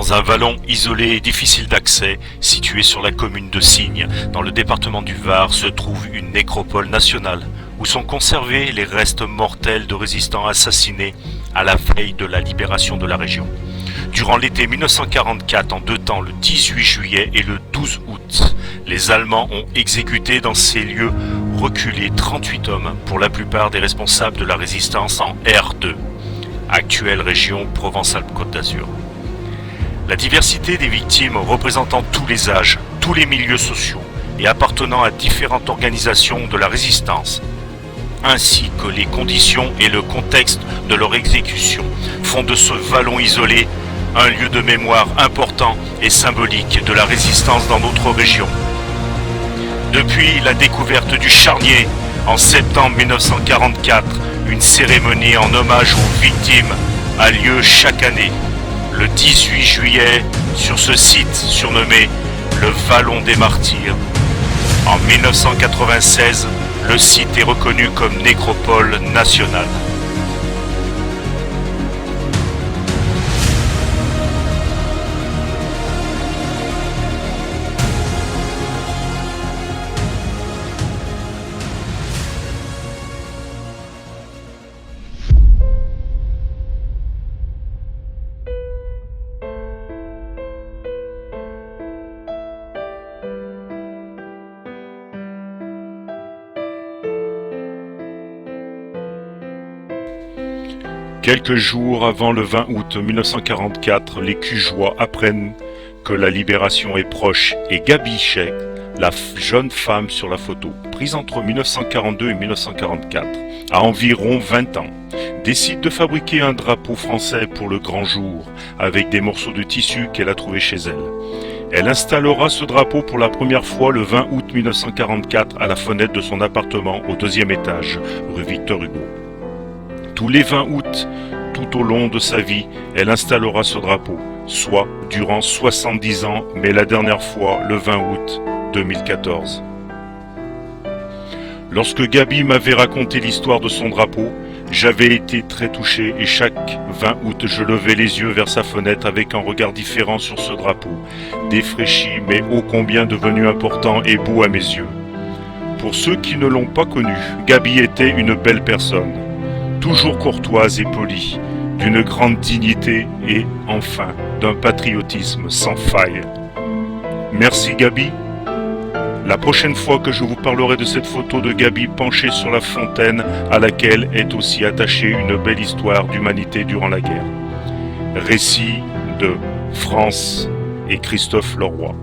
Dans un vallon isolé et difficile d'accès, situé sur la commune de Signes, dans le département du Var, se trouve une nécropole nationale, où sont conservés les restes mortels de résistants assassinés à la veille de la libération de la région. Durant l'été 1944, en deux temps, le 18 juillet et le 12 août, les Allemands ont exécuté dans ces lieux reculés 38 hommes, pour la plupart des responsables de la résistance en R2, actuelle région Provence-Alpes-Côte d'Azur. La diversité des victimes représentant tous les âges, tous les milieux sociaux et appartenant à différentes organisations de la résistance, ainsi que les conditions et le contexte de leur exécution, font de ce vallon isolé un lieu de mémoire important et symbolique de la résistance dans notre région. Depuis la découverte du charnier en septembre 1944, une cérémonie en hommage aux victimes a lieu chaque année, le 18 juillet, sur ce site surnommé le Vallon des Martyrs. En 1996, le site est reconnu comme nécropole nationale. Quelques jours avant le 20 août 1944, les Cugeois apprennent que la libération est proche et Gabi Sheikh, la jeune femme sur la photo, prise entre 1942 et 1944, a environ 20 ans, décide de fabriquer un drapeau français pour le grand jour avec des morceaux de tissu qu'elle a trouvés chez elle. Elle installera ce drapeau pour la première fois le 20 août 1944 à la fenêtre de son appartement au 2e étage, rue Victor Hugo. Tous les 20 août, tout au long de sa vie, elle installera ce drapeau, soit durant 70 ans, mais la dernière fois le 20 août 2014. Lorsque Gabi m'avait raconté l'histoire de son drapeau, j'avais été très touché et chaque 20 août, je levais les yeux vers sa fenêtre avec un regard différent sur ce drapeau, défraîchi mais ô combien devenu important et beau à mes yeux. Pour ceux qui ne l'ont pas connu, Gabi était une belle personne, toujours courtoise et polie, d'une grande dignité et, enfin, d'un patriotisme sans faille. Merci Gabi. La prochaine fois que je vous parlerai de cette photo de Gabi penchée sur la fontaine à laquelle est aussi attachée une belle histoire d'humanité durant la guerre. Récit de France et Christophe Leroy.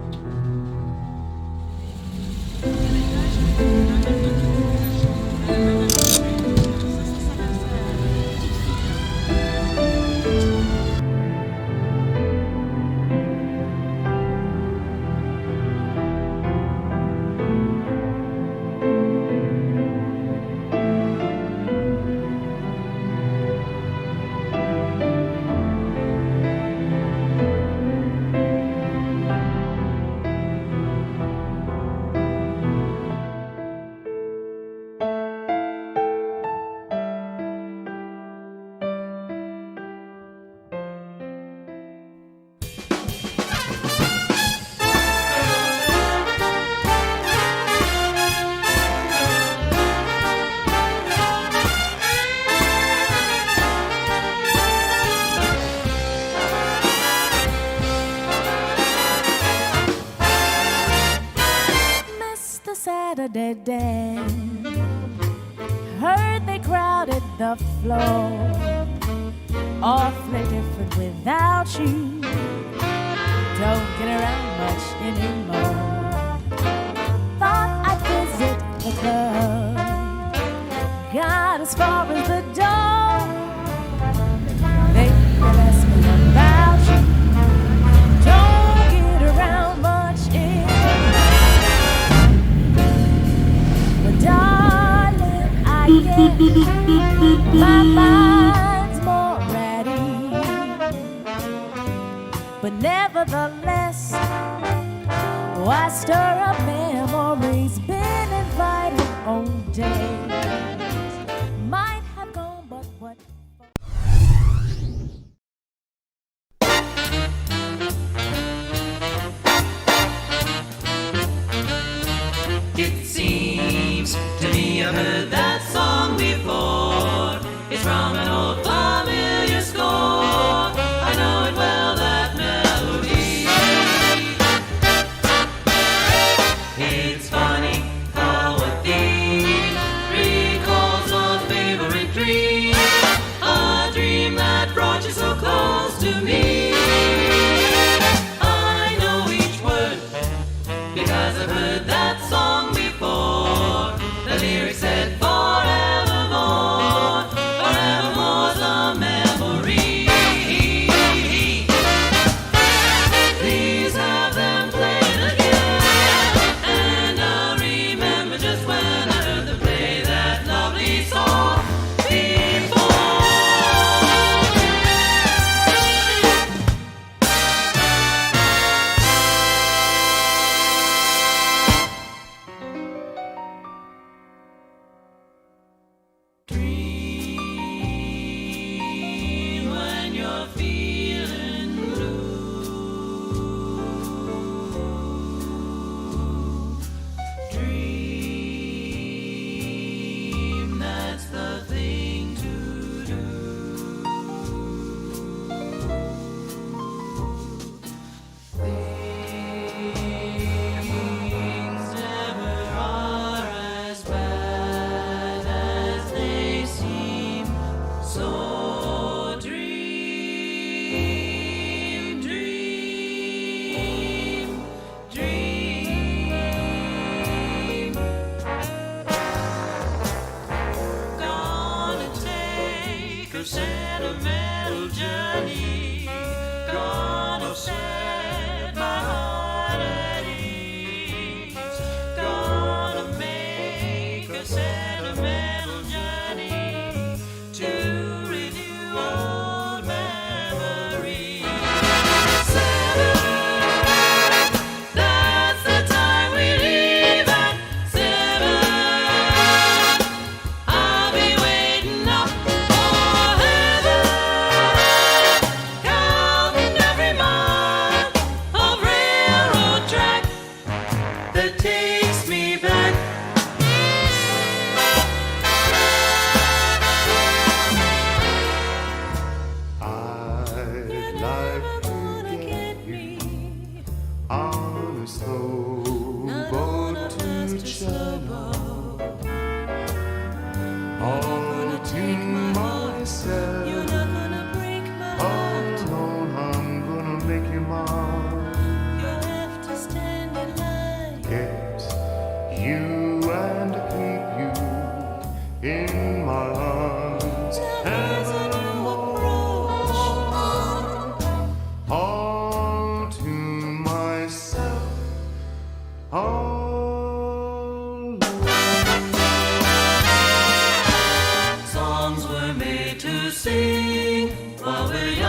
Saturday dance. Heard they crowded the floor. Awfully different without you. Don't get around much anymore. Thought I'd visit the club. Got as far as the door. They asked me about you. Don't get around much anymore. Darling, I guess my mind's more at ease. But nevertheless, why stir up memories? Been invited on days. Might have gone, but what? It seems to me I've heard that song before. It's from an old familiar score. I know it well, that melody. It's funny how a thief recalls a favorite dream, a dream that brought you so close to me. I know each word because I've heard that song before. The lyrics said forevermore, forevermore's a memory. Please have them play it again, and I'll remember just when I heard them play that lovely song before. Dream when you're feeling blue. Dream, that's the thing to do. Things never are as bad as they seem. So dream, dream, dream. Gonna take a sentimental journey. Gonna set my heart at ease. Gonna make a sentimental journey to renew old memories. 7, that's the time we leave at 7. I'll be waiting up for heaven, counting every mile of railroad track that takes me back. I'd like to get you on a slow boat to Cherbourg, all to myself. All alone, I'm gonna make you mine. Get you and keep you in my arms. All to myself, all Songs were made to sing while we're young.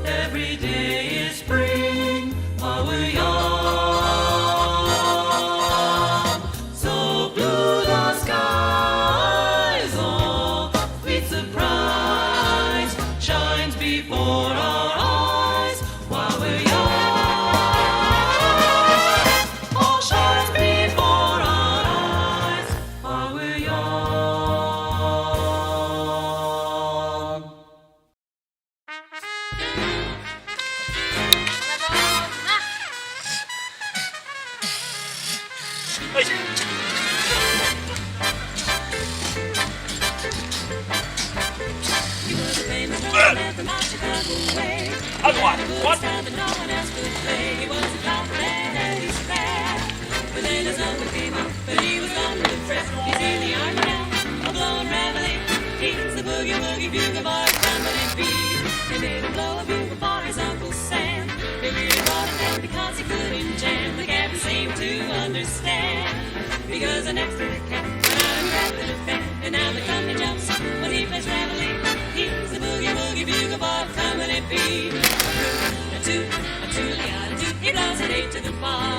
Every day is spring while we're young. So blue the skies, oh, sweet surprise shines before our eyes while we're young. All shines before our eyes while we're young. À droite, droite. Because the next to the cat went out and grabbed the fan, and now the company jumps when he plays reveille. He's the boogie woogie bugle boy company beat. A toot, a toot, he blows an 8 to the bar.